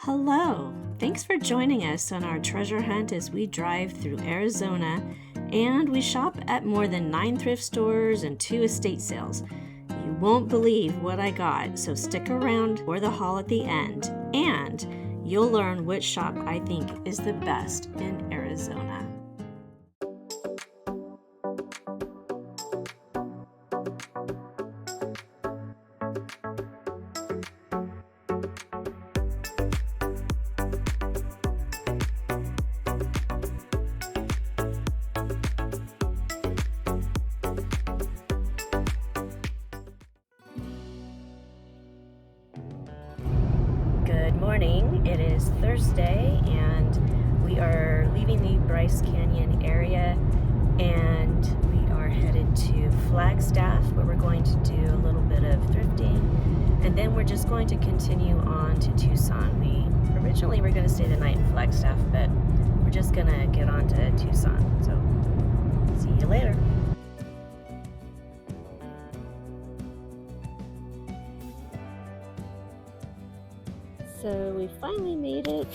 Hello! Thanks for joining us on our treasure hunt as we drive through Arizona and we shop at more than 9 thrift stores and 2 estate sales. You won't believe what I got, so stick around for the haul at the end and you'll learn which shop I think is the best in Arizona. Good morning. It is Thursday and we are leaving the Bryce Canyon area and we are headed to Flagstaff where we're going to do a little bit of thrifting and then we're just going to continue on to Tucson. We originally were going to stay the night in Flagstaff, but we're just going to get on to Tucson. So see you later. So we finally made it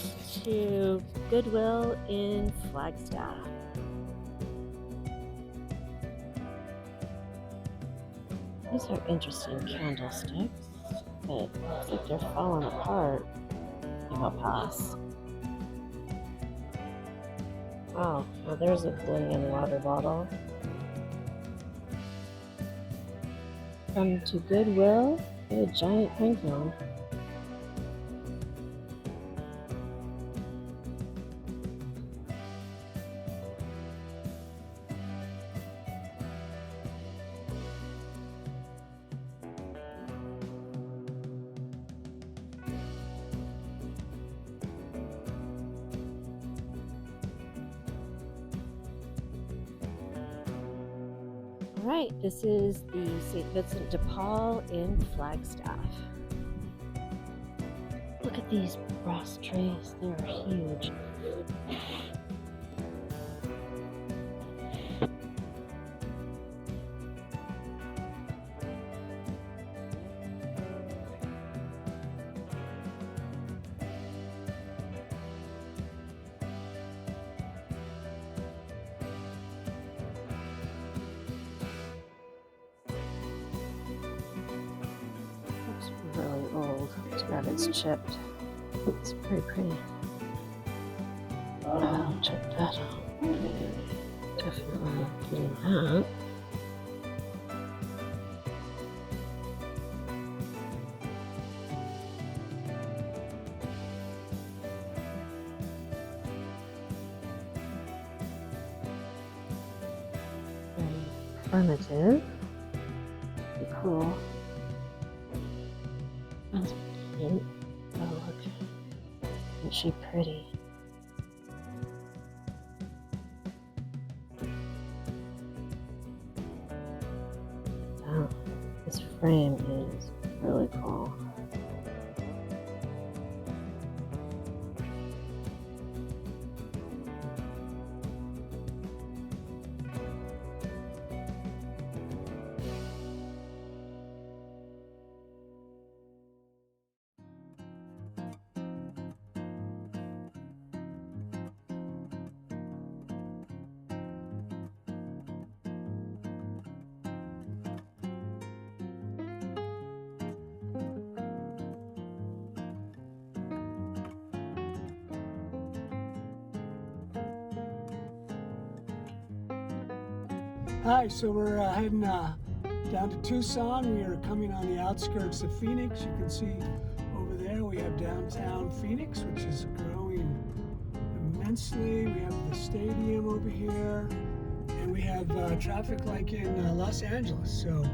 to Goodwill in Flagstaff. These are interesting candlesticks, but it looks like they're falling apart. I think I'll pass. Oh, well there's a bling water bottle. Come to Goodwill, get a giant pine cone. Alright, this is the St. Vincent de Paul in Flagstaff. Look at these brass trays, they're huge. Really old. Too bad it's chipped. It's pretty pretty. I'll check that out. Definitely getting that. Very primitive. Pretty cool. That's cute. Oh, look. Isn't she pretty? Oh, this frame is really cool. Hi, so we're heading down to Tucson. We are coming on the outskirts of Phoenix. You can see over there we have downtown Phoenix, which is growing immensely. We have the stadium over here, and we have traffic like in Los Angeles. So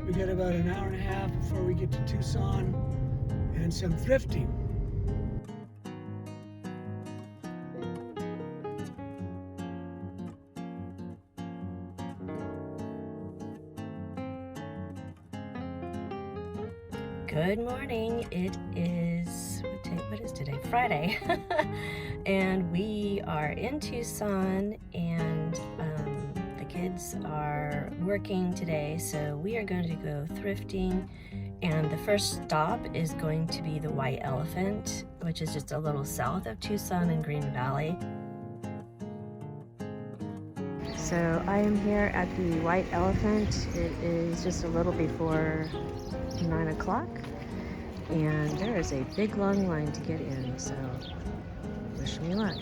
we got about an hour and a half before we get to Tucson and some thrifting. Good morning. It is, what is today? Friday. And we are in Tucson and the kids are working today. So we are going to go thrifting And the first stop is going to be the White Elephant, which is just a little south of Tucson and Green Valley. So I am here at the White Elephant. It is just a little before 9 o'clock, and there is a big long line to get in, so wish me luck.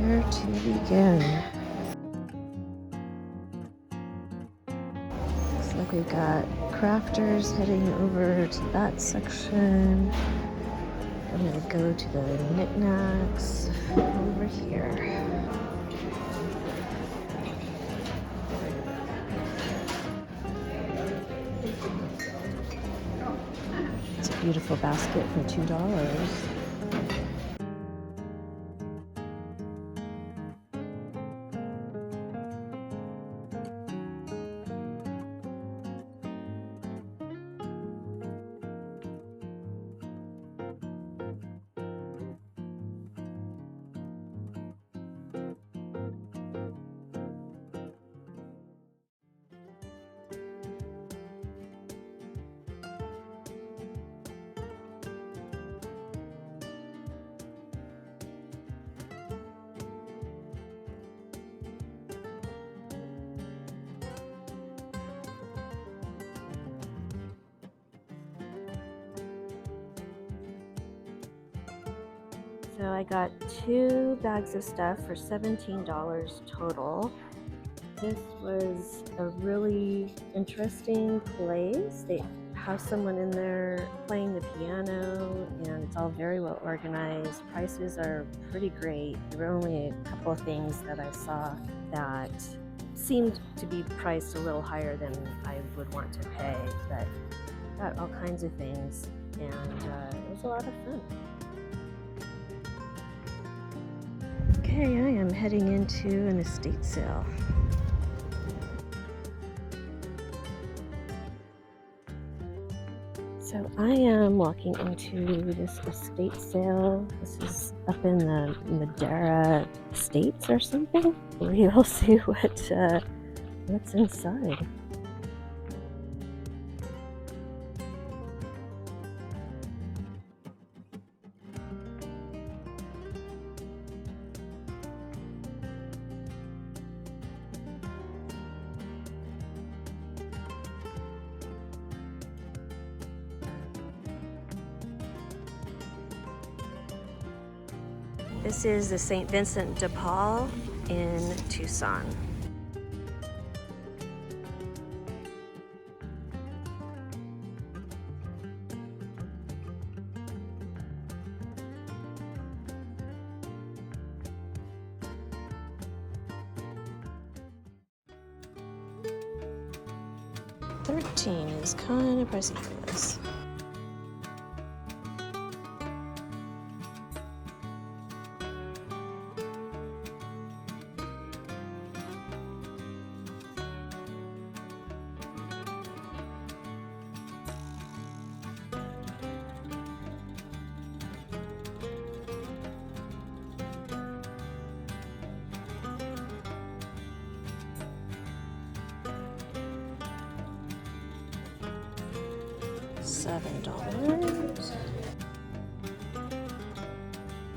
Where to begin? Looks like we've got crafters heading over to that section. I'm gonna go to the knickknacks over here. It's a beautiful basket for $2. So I got 2 bags of stuff for $17 total. This was a really interesting place. They have someone in there playing the piano, and it's all very well organized. Prices are pretty great. There were only a couple of things that I saw that seemed to be priced a little higher than I would want to pay, but got all kinds of things, and it was a lot of fun. Okay, I am heading into an estate sale. So I am walking into this estate sale. This is up in the Madera Estates or something. We'll see what's inside. This is the St. Vincent de Paul in Tucson. $13 is kind of pricey for this. $7.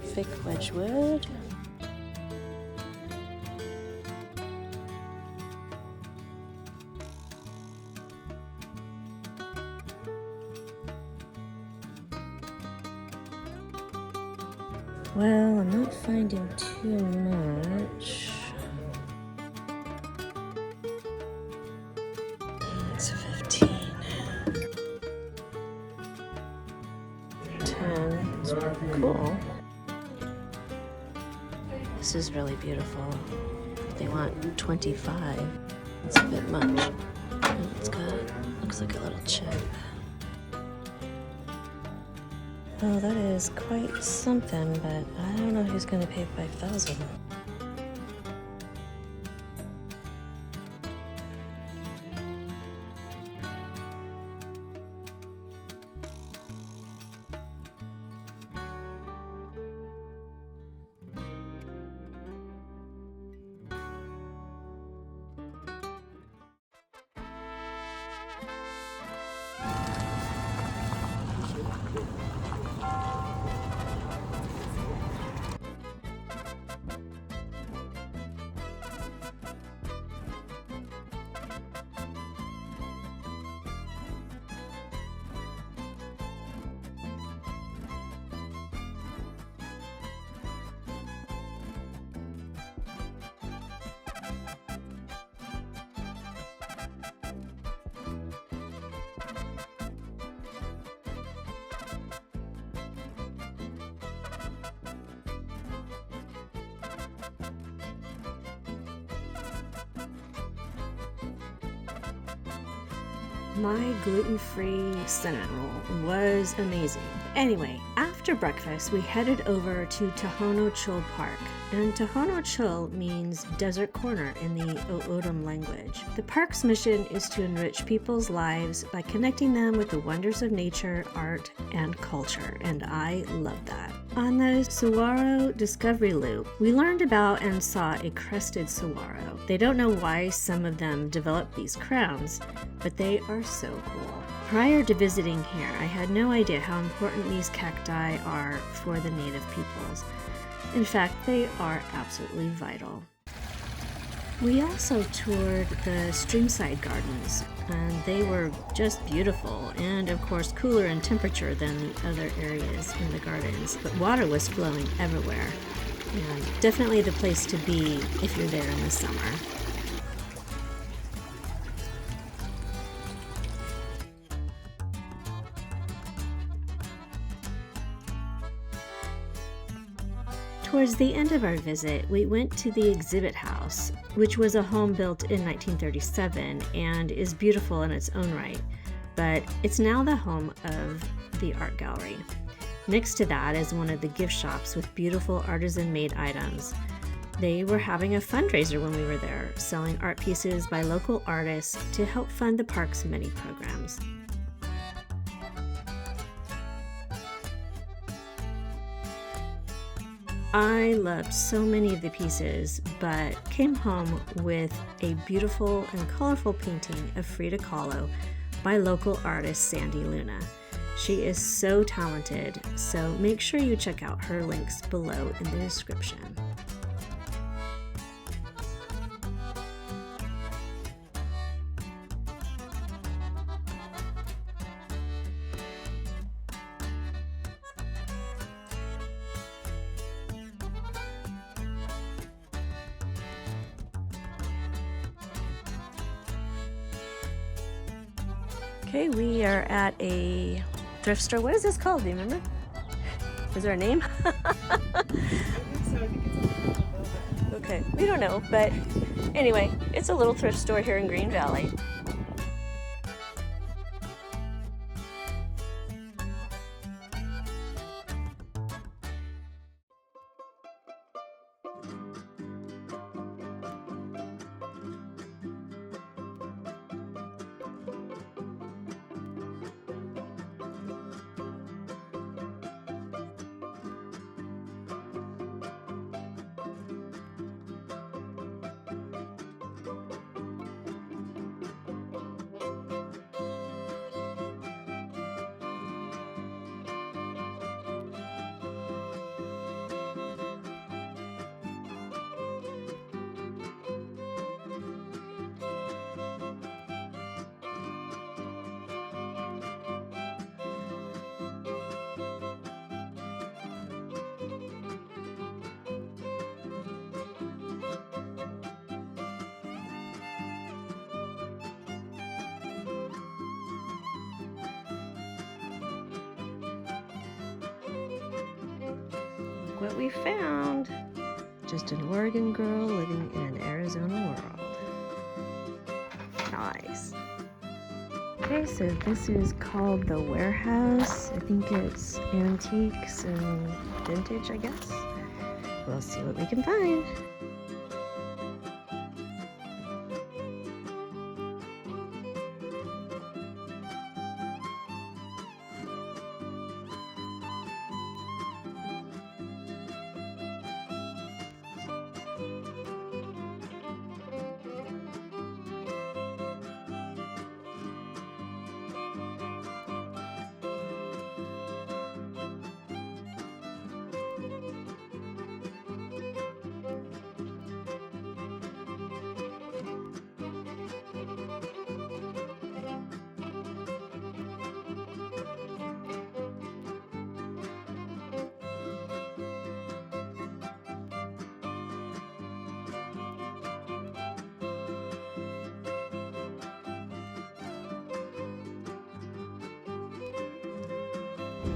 Thick Wedgwood. Well, I'm not finding too much. It's 15. 10. It's cool. This is really beautiful. They want 25. It's a bit much. And it's got, looks like a little chip. Oh, that is quite something, but I don't know who's going to pay $5,000. My gluten-free cinnamon roll was amazing. Anyway, after breakfast, we headed over to Tohono Chul Park. And Tohono Chul means desert corner in the O'odham language. The park's mission is to enrich people's lives by connecting them with the wonders of nature, art, and culture, and I love that. On the saguaro discovery loop, we learned about and saw a crested saguaro. They don't know why some of them develop these crowns, but they are so cool. Prior to visiting here, I had no idea how important these cacti are for the native peoples. In fact, they are absolutely vital. We also toured the streamside gardens, and they were just beautiful and, of course, cooler in temperature than the other areas in the gardens. But water was flowing everywhere, and definitely the place to be if you're there in the summer. Towards the end of our visit, we went to the exhibit house, which was a home built in 1937 and is beautiful in its own right, but it's now the home of the art gallery. Next to that is one of the gift shops with beautiful artisan-made items. They were having a fundraiser when we were there, selling art pieces by local artists to help fund the park's many programs. I loved so many of the pieces, but came home with a beautiful and colorful painting of Frida Kahlo by local artist Sandy Luna. She is so talented, so make sure you check out her links below in the description. Okay, we are at a thrift store. What is this called? Do you remember? Is there a name? Okay, we don't know, but anyway, it's a little thrift store here in Green Valley. What we found. Just an Oregon girl living in an Arizona world. Nice. Okay, so this is called the Warehouse. I think it's antiques and vintage, I guess. We'll see what we can find.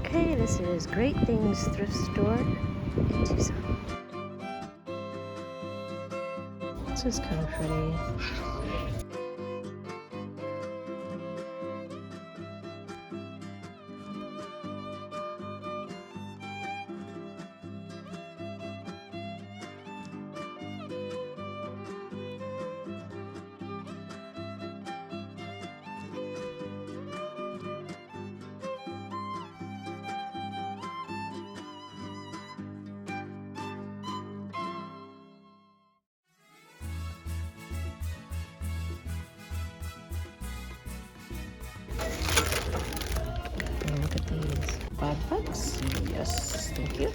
Okay, this is Great Things Thrift Store in Tucson. This is kind of pretty. And look at these. $5? Yes, thank you.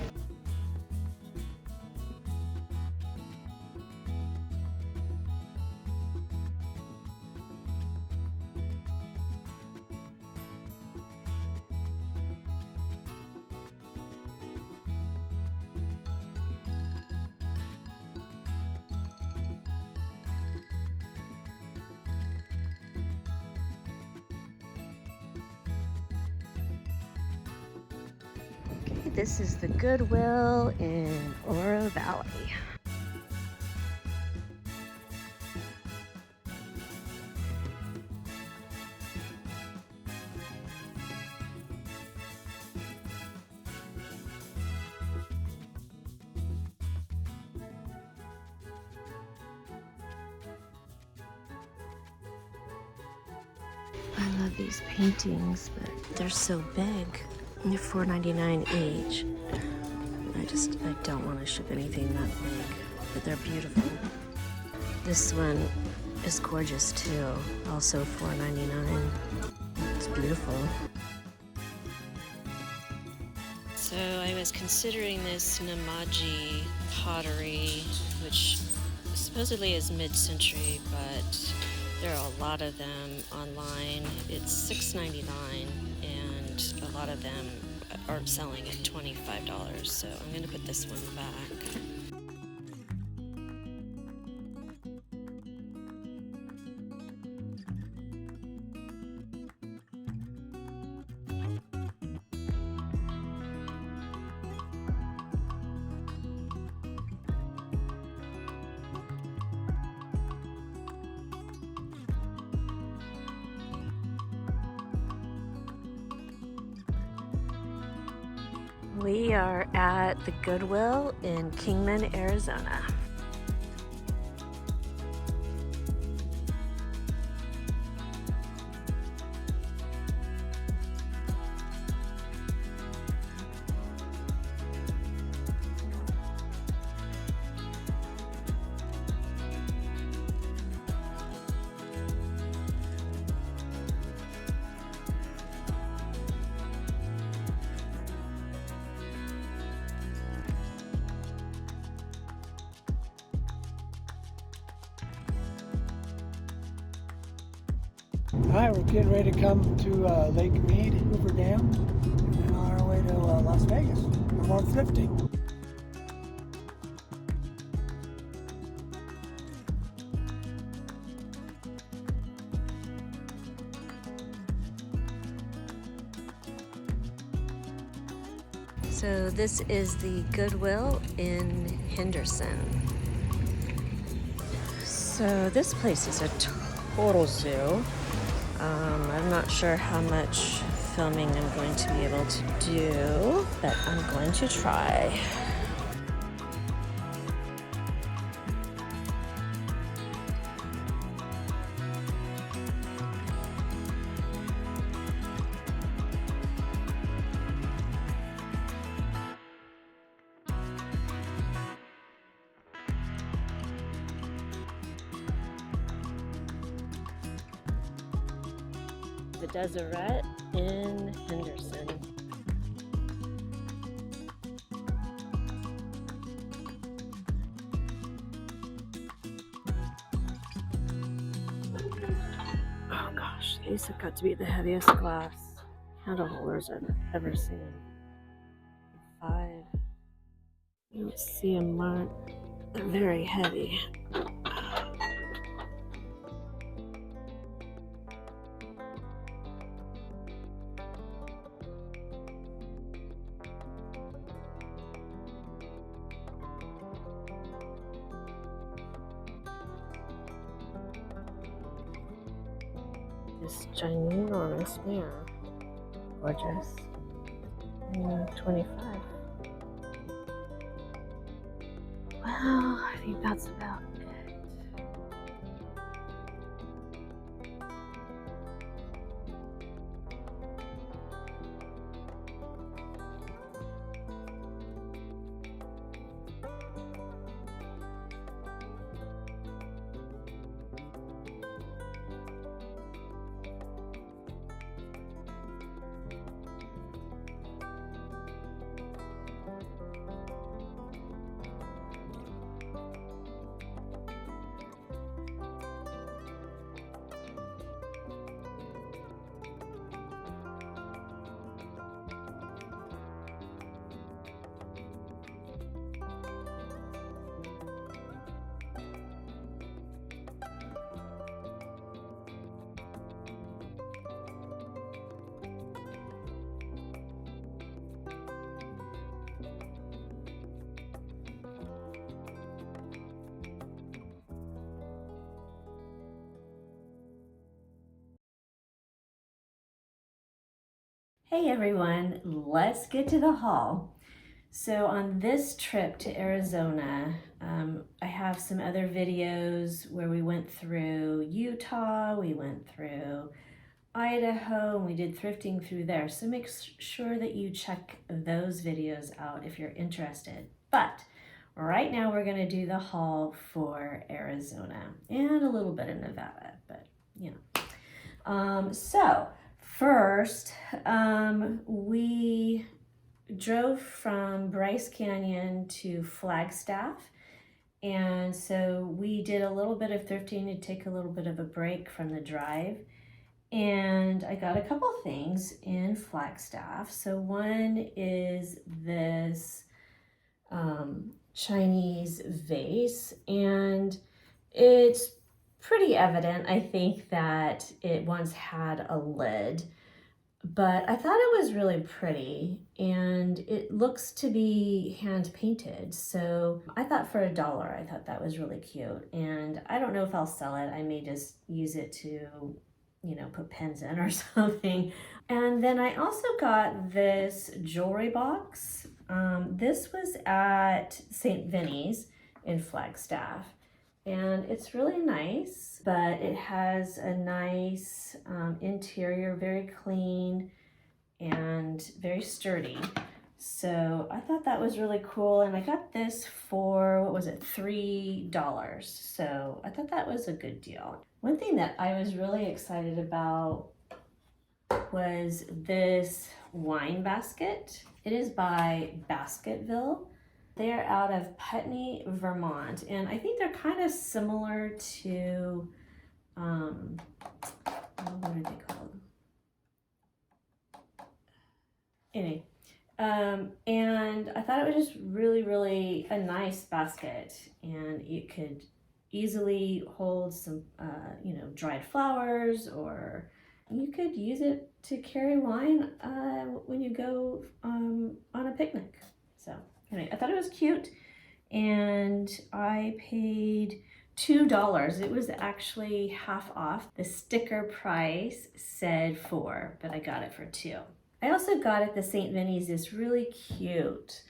This is the Goodwill in Oro Valley. I love these paintings, but they're so big. They're $4.99 each. I don't want to ship anything that big, but they're beautiful. This one is gorgeous too, also $4.99. It's beautiful. So I was considering this Namaji pottery, which supposedly is mid-century, but there are a lot of them online. It's $6.99, and a lot of them are selling at $25, so I'm going to put this one back. We are at the Goodwill in Kingman, Arizona. All right, we're getting ready to come to Lake Mead, Hoover Dam, and then on our way to Las Vegas for more thrifting. So this is the Goodwill in Henderson. So this place is a total zoo. I'm not sure how much filming I'm going to be able to do, but I'm going to try. The Deseret in Henderson. Oh gosh, these have got to be the heaviest glass candle holders I've ever seen. 5. You don't see them marked. They're very heavy. This ginormous mirror. Gorgeous. 25. Well, I think that's about it. Hey everyone, let's get to the haul. So on this trip to Arizona, I have some other videos where we went through Utah, we went through Idaho, and we did thrifting through there. So make sure that you check those videos out if you're interested. But right now we're gonna do the haul for Arizona and a little bit of Nevada, but you know. So first, we drove from Bryce Canyon to Flagstaff. And so we did a little bit of thrifting to take a little bit of a break from the drive. And I got a couple things in Flagstaff. So one is this Chinese vase, and it's pretty evident, I think, that it once had a lid, but I thought it was really pretty, and it looks to be hand painted. So I thought for $1, I thought that was really cute. And I don't know if I'll sell it. I may just use it to, you know, put pens in or something. And then I also got this jewelry box. This was at St. Vinny's in Flagstaff. And it's really nice, but it has a nice interior, very clean and very sturdy. So I thought that was really cool, and I got this for, what was it, $3. So I thought that was a good deal. One thing that I was really excited about was this wine basket. It is by Basketville. They're out of Putney, Vermont, and I think they're kind of similar to, what are they called? Anyway, and I thought it was just really, really a nice basket, and it could easily hold some, you know, dried flowers, or you could use it to carry wine when you go on a picnic. So anyway, I thought it was cute, and I paid $2. It was actually half off. The sticker price said $4, but I got it for $2. I also got at the St. Vinny's this really cute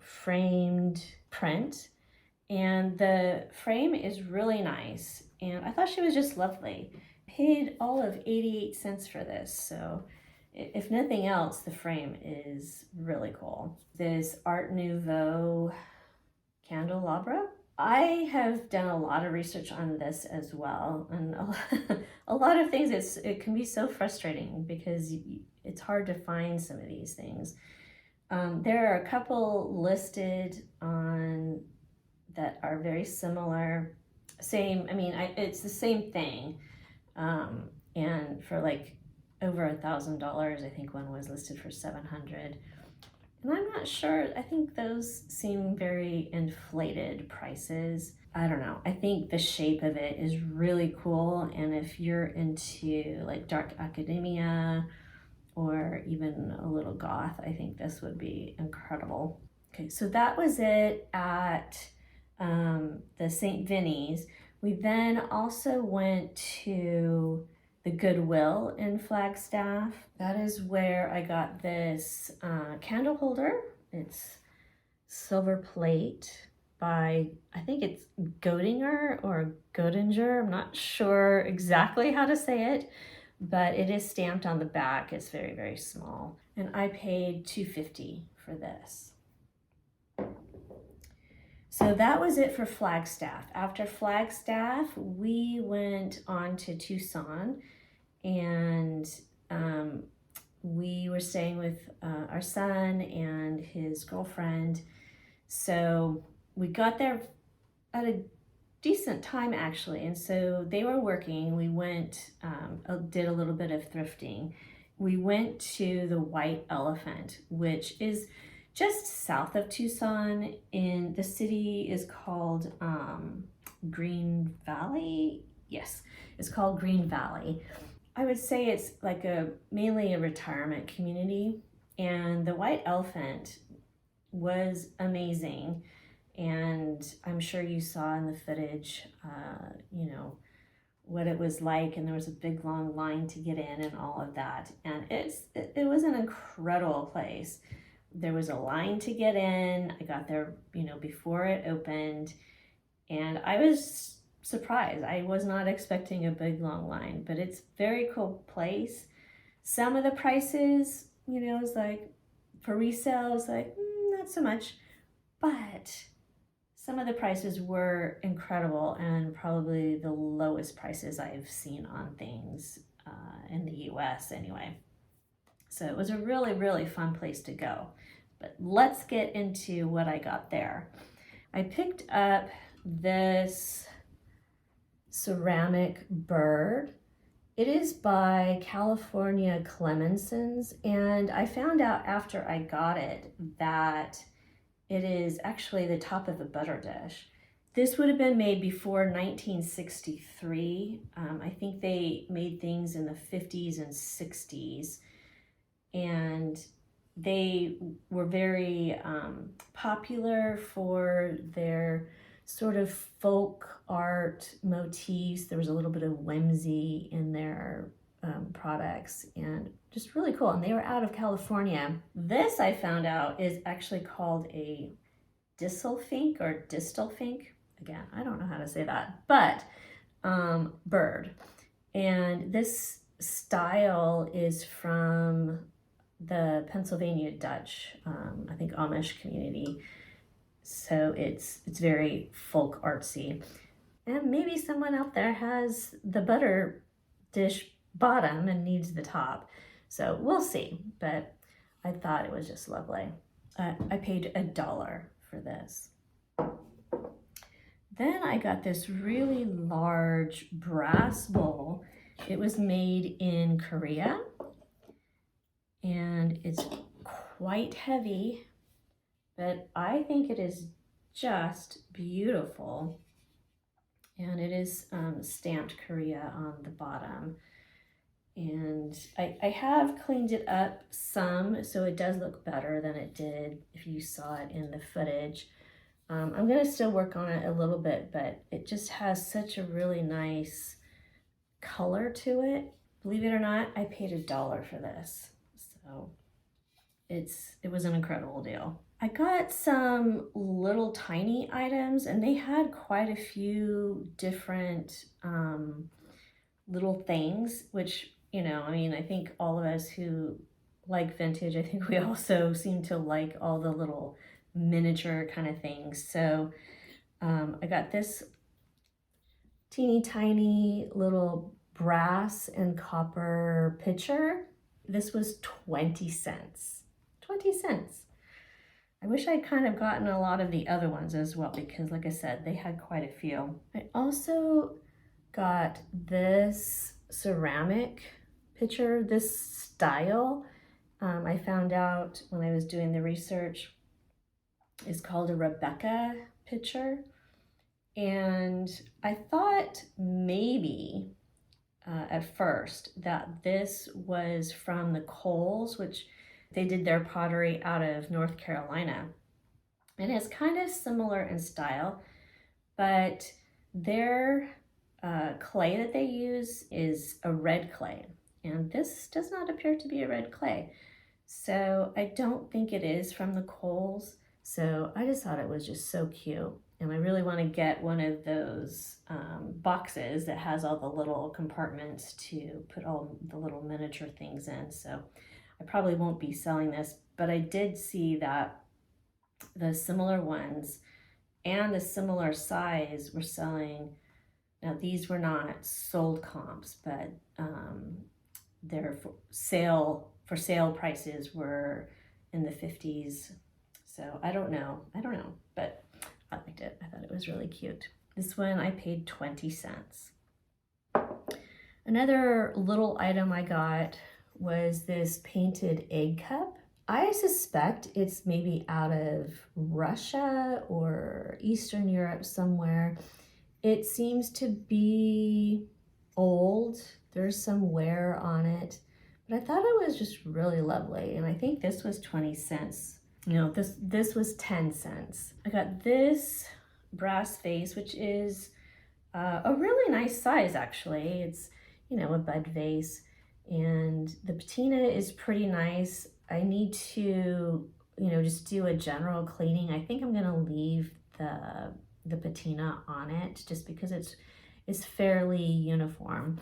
framed print, and the frame is really nice, and I thought she was just lovely. Paid all of 88 cents for this, so if nothing else, the frame is really cool. This Art Nouveau candelabra. I have done a lot of research on this as well, and a lot of things, it can be so frustrating because it's hard to find some of these things. There are a couple listed on that are very similar. It's the same thing, and for like over $1,000. I think one was listed for $700. And I'm not sure, I think those seem very inflated prices. I don't know. I think the shape of it is really cool. And if you're into like dark academia or even a little goth, I think this would be incredible. Okay, so that was it at the St. Vinny's. We then also went to the Goodwill in Flagstaff. That is where I got this candle holder. It's silver plate by, I think it's Godinger or Godinger. I'm not sure exactly how to say it, but it is stamped on the back. It's very, very small. And I paid $2.50 for this. So that was it for Flagstaff. After Flagstaff, we went on to Tucson, and we were staying with our son and his girlfriend. So we got there at a decent time actually, and so they were working. We went, did a little bit of thrifting. We went to the White Elephant, which is just south of Tucson. In the city is called Green Valley. Yes, it's called Green Valley. I would say it's like mainly a retirement community, and the White Elephant was amazing. And I'm sure you saw in the footage, what it was like, and there was a big long line to get in and all of that. And it was an incredible place. There was a line to get in. I got there, before it opened, and I was surprised. I was not expecting a big long line, but it's a very cool place. Some of the prices, is like for resale, is like not so much, but some of the prices were incredible, and probably the lowest prices I've seen on things in the US anyway. So it was a really, really fun place to go. But let's get into what I got there. I picked up this ceramic bird. It is by California Clemenson's, and I found out after I got it that it is actually the top of a butter dish. This would have been made before 1963. I think they made things in the 50s and 60s, and they were very popular for their sort of folk art motifs. There was a little bit of whimsy in their products, and just really cool. And they were out of California. This, I found out, is actually called a distelfink or distelfink. Again, I don't know how to say that, but bird. And this style is from the Pennsylvania Dutch, I think Amish community. So it's very folk artsy. And maybe someone out there has the butter dish bottom and needs the top. So we'll see, but I thought it was just lovely. I paid $1 for this. Then I got this really large brass bowl. It was made in Korea, and it's quite heavy, but I think it is just beautiful. And it is stamped Korea on the bottom. And I have cleaned it up some, so it does look better than it did if you saw it in the footage. I'm gonna still work on it a little bit, but it just has such a really nice color to it. Believe it or not, I paid $1 for this. So it was an incredible deal. I got some little tiny items and they had quite a few different little things, which, you know, I mean, I think all of us who like vintage, I think we also seem to like all the little miniature kind of things. So I got this teeny tiny little brass and copper pitcher. This was 20 cents. 20 cents. I wish I'd kind of gotten a lot of the other ones as well because, like I said, they had quite a few. I also got this ceramic pitcher, this style. I found out when I was doing the research, is called a Rebecca pitcher. And I thought maybe at first that this was from the Coles, which they did their pottery out of North Carolina. And it's kind of similar in style, but their clay that they use is a red clay. And this does not appear to be a red clay. So I don't think it is from the Coles. So I just thought it was just so cute. And I really want to get one of those boxes that has all the little compartments to put all the little miniature things in. So I probably won't be selling this, but I did see that the similar ones and the similar size were selling. Now these were not sold comps, but their for sale prices were in the 50s. So I don't know, but I liked it. I thought it was really cute. This one I paid 20 cents. Another little item I got was this painted egg cup. I suspect it's maybe out of Russia or Eastern Europe somewhere. It seems to be old. There's some wear on it, but I thought it was just really lovely. And I think this was 20 cents. No, this was 10 cents. I got this brass vase, which is a really nice size, actually. It's, you know, a bud vase, and the patina is pretty nice. I need to, you know, just do a general cleaning. I think I'm gonna leave the patina on it just because it's fairly uniform,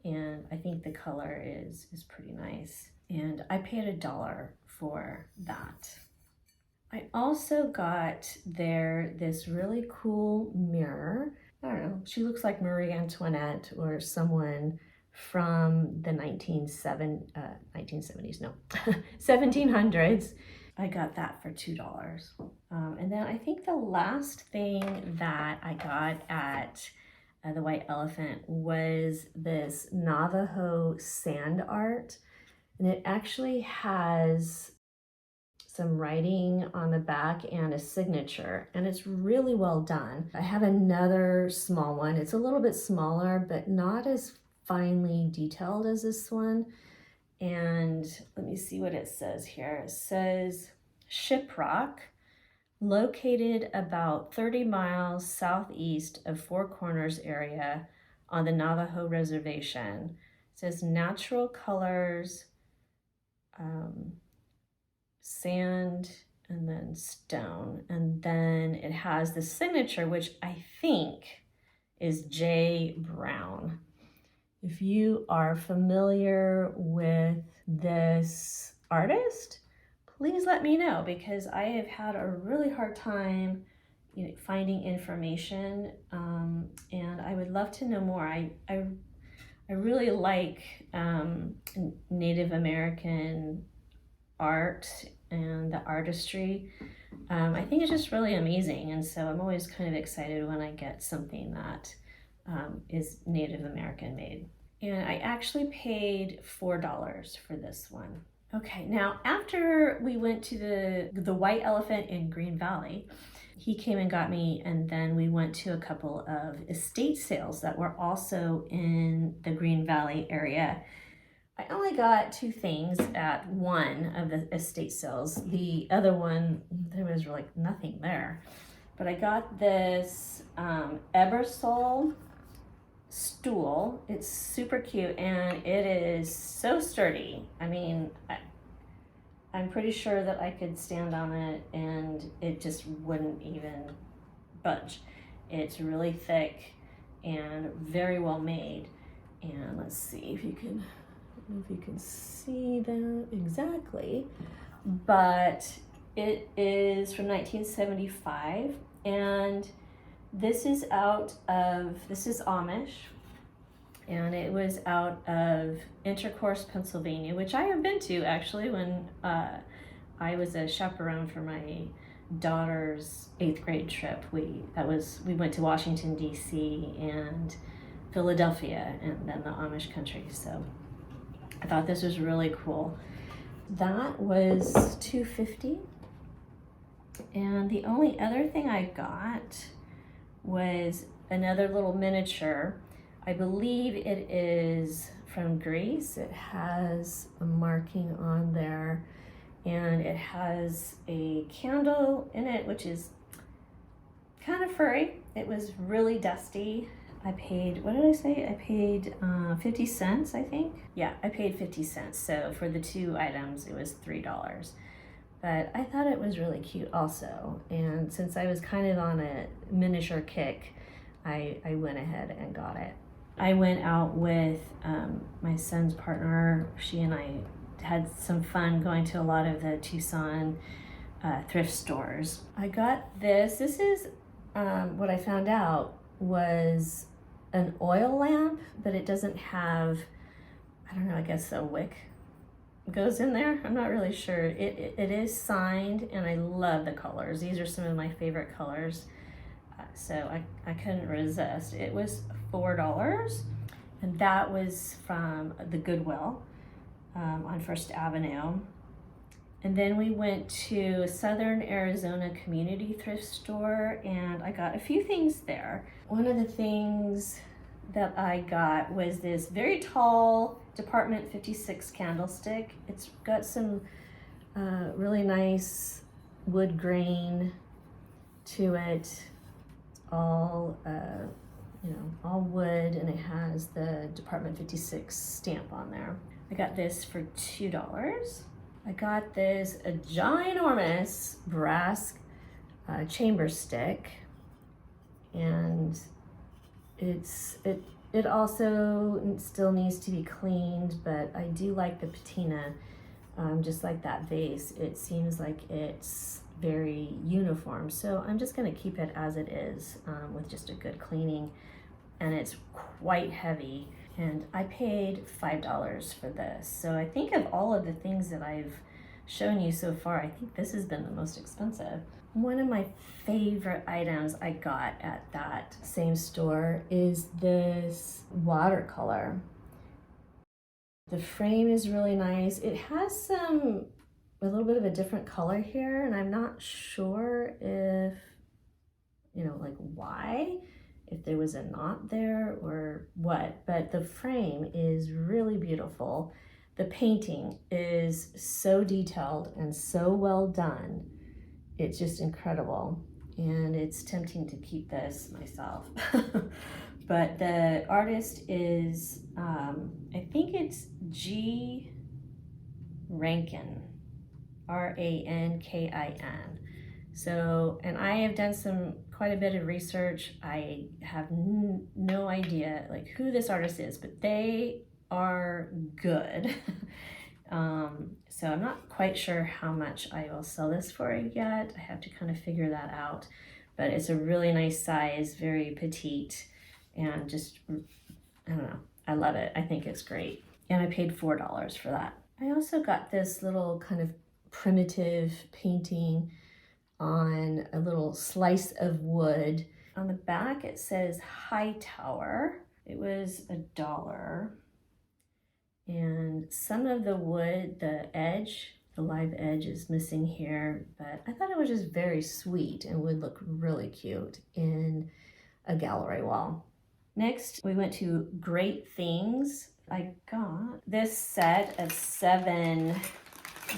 and I think the color is pretty nice. And I paid $1 for that. I also got this really cool mirror. I don't know, she looks like Marie Antoinette or someone from the 1970s, no, 1700s. I got that for $2. And then I think the last thing that I got at the White Elephant was this Navajo sand art. And it actually has some writing on the back and a signature, and it's really well done. I have another small one. It's a little bit smaller, but not as finely detailed as this one. And let me see what it says here. It says Shiprock, located about 30 miles southeast of Four Corners area on the Navajo Reservation. It says natural colors, sand, and then stone. And then it has the signature, which I think is J. Brown. If you are familiar with this artist, please let me know, because I have had a really hard time, you know, finding information, and I would love to know more. I really like Native American art and the artistry. I think it's just really amazing, and so I'm always kind of excited when I get something that is Native American made. And I actually paid $4 for this one. Okay, now after we went to the White Elephant in Green Valley, he came and got me, and then we went to a couple of estate sales that were also in the Green Valley area. I only got 2 things at one of the estate sales. The other one, there was like nothing there. But I got this Ebersol stool. It's super cute and it is so sturdy. I mean, I'm pretty sure that I could stand on it and it just wouldn't even budge. It's really thick and very well made. And let's see if you can, I don't know if you can see that exactly, but it is from 1975, and this is Amish, and it was out of Intercourse, Pennsylvania, which I have been to actually when I was a chaperone for my daughter's 8th grade trip. We went to Washington D.C. and Philadelphia and then the Amish country. So I thought this was really cool. That was $2.50. And the only other thing I got was another little miniature. I believe it is from Greece. It has a marking on there and it has a candle in it, which is kind of furry. It was really dusty. I paid, what did I say? I paid 50 cents, I think. Yeah, I paid 50 cents. So for the 2 items, it was $3. But I thought it was really cute also. And since I was kind of on a miniature kick, I went ahead and got it. I went out with my son's partner. She and I had some fun going to a lot of the Tucson thrift stores. I got this. This is what I found out was an oil lamp, but it doesn't have, I don't know, I guess a wick goes in there. I'm not really sure. It is signed and I love the colors. These are some of my favorite colors. So I couldn't resist. It was $4 and that was from the Goodwill on First Avenue. And then we went to a Southern Arizona community thrift store and I got a few things there. One of the things that I got was this very tall Department 56 candlestick. It's got some really nice wood grain to it, all all wood, and it has the Department 56 stamp on there. I got this for $2. I got this a ginormous brass chamber stick, and it also still needs to be cleaned, but I do like the patina, just like that vase. It seems like it's very uniform, so I'm just going to keep it as it is with just a good cleaning, and it's quite heavy. And I paid $5 for this. So I think of all of the things that I've shown you so far, I think this has been the most expensive. One of my favorite items I got at that same store is this watercolor. The frame is really nice. It has a little bit of a different color here, and I'm not sure if, like why, if there was a knot there or what, but the frame is really beautiful. The painting is so detailed and so well done. It's just incredible. And it's tempting to keep this myself. But the artist is, I think it's G. Rankin, Rankin. So, and I have done quite a bit of research. I have no idea like who this artist is, but they are good. So I'm not quite sure how much I will sell this for yet. I have to kind of figure that out, but it's a really nice size, very petite, and just, I don't know, I love it. I think it's great. And I paid $4 for that. I also got this little kind of primitive painting on a little slice of wood. On the back it says Hightower. It was $1. And some of the wood, the live edge is missing here, but I thought it was just very sweet and would look really cute in a gallery wall. Next, we went to Great Things. I got this set of 7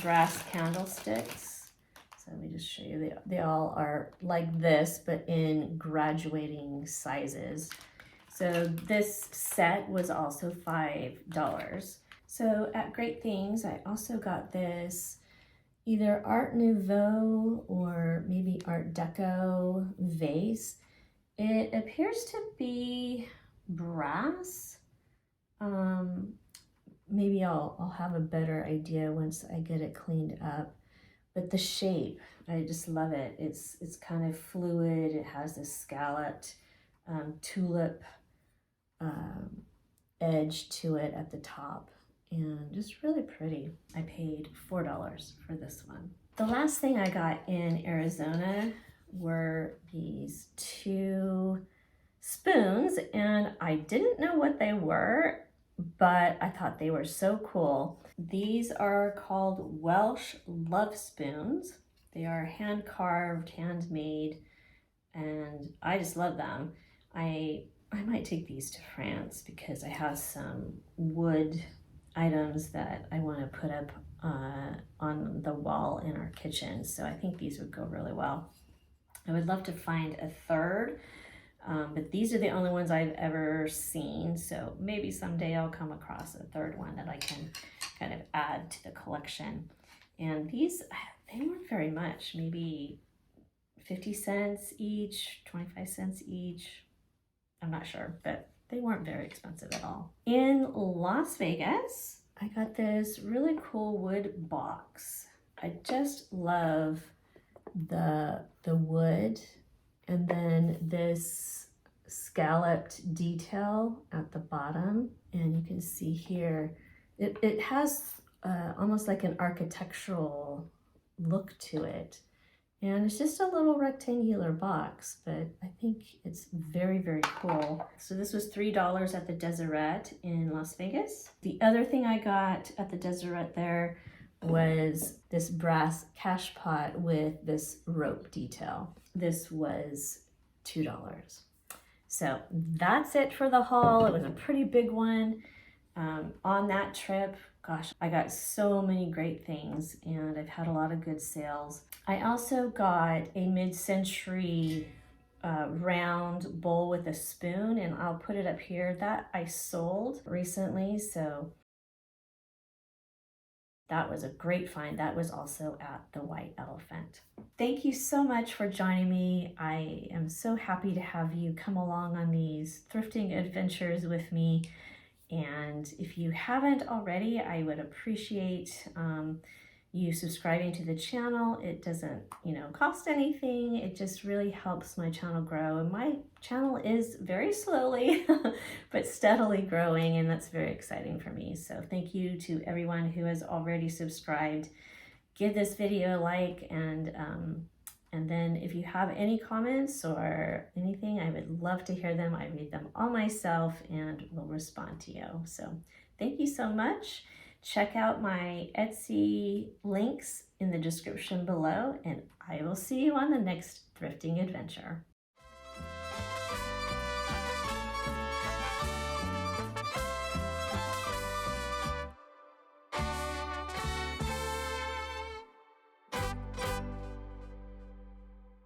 brass candlesticks. So let me just show you. They all are like this, but in graduating sizes. So this set was also $5. So at Great Things, I also got this either Art Nouveau or maybe Art Deco vase. It appears to be brass. Maybe I'll have a better idea once I get it cleaned up. But the shape, I just love it. It's kind of fluid. It has this scalloped tulip edge to it at the top, and just really pretty. I paid $4 for this one. The last thing I got in Arizona were these 2 spoons, and I didn't know what they were, but I thought they were so cool. These are called Welsh Love Spoons. They are hand carved, handmade, and I just love them. I might take these to France because I have some wood items that I want to put up on the wall in our kitchen. So I think these would go really well. I would love to find a third, but these are the only ones I've ever seen. So maybe someday I'll come across a third one that I can kind of add to the collection. And these, they weren't very much, maybe 50 cents each, 25 cents each. I'm not sure, but they weren't very expensive at all. In Las Vegas, I got this really cool wood box. I just love the wood, and then this scalloped detail at the bottom. And you can see here, it has almost like an architectural look to it. And it's just a little rectangular box, but I think it's very, very cool. So this was $3 at the Deseret in Las Vegas. The other thing I got at the Deseret there was this brass cash pot with this rope detail. This was $2. So that's it for the haul. It was a pretty big one. On that trip, gosh, I got so many great things, and I've had a lot of good sales. I also got a mid-century round bowl with a spoon, and I'll put it up here. That I sold recently, so that was a great find. That was also at the White Elephant. Thank you so much for joining me. I am so happy to have you come along on these thrifting adventures with me. And if you haven't already, I would appreciate you subscribing to the channel. It doesn't, cost anything. It just really helps my channel grow. And my channel is very slowly, but steadily growing, and that's very exciting for me. So thank you to everyone who has already subscribed. Give this video a like, and then if you have any comments or anything, I would love to hear them. I read them all myself and will respond to you. So thank you so much. Check out my Etsy links in the description below, and I will see you on the next thrifting adventure.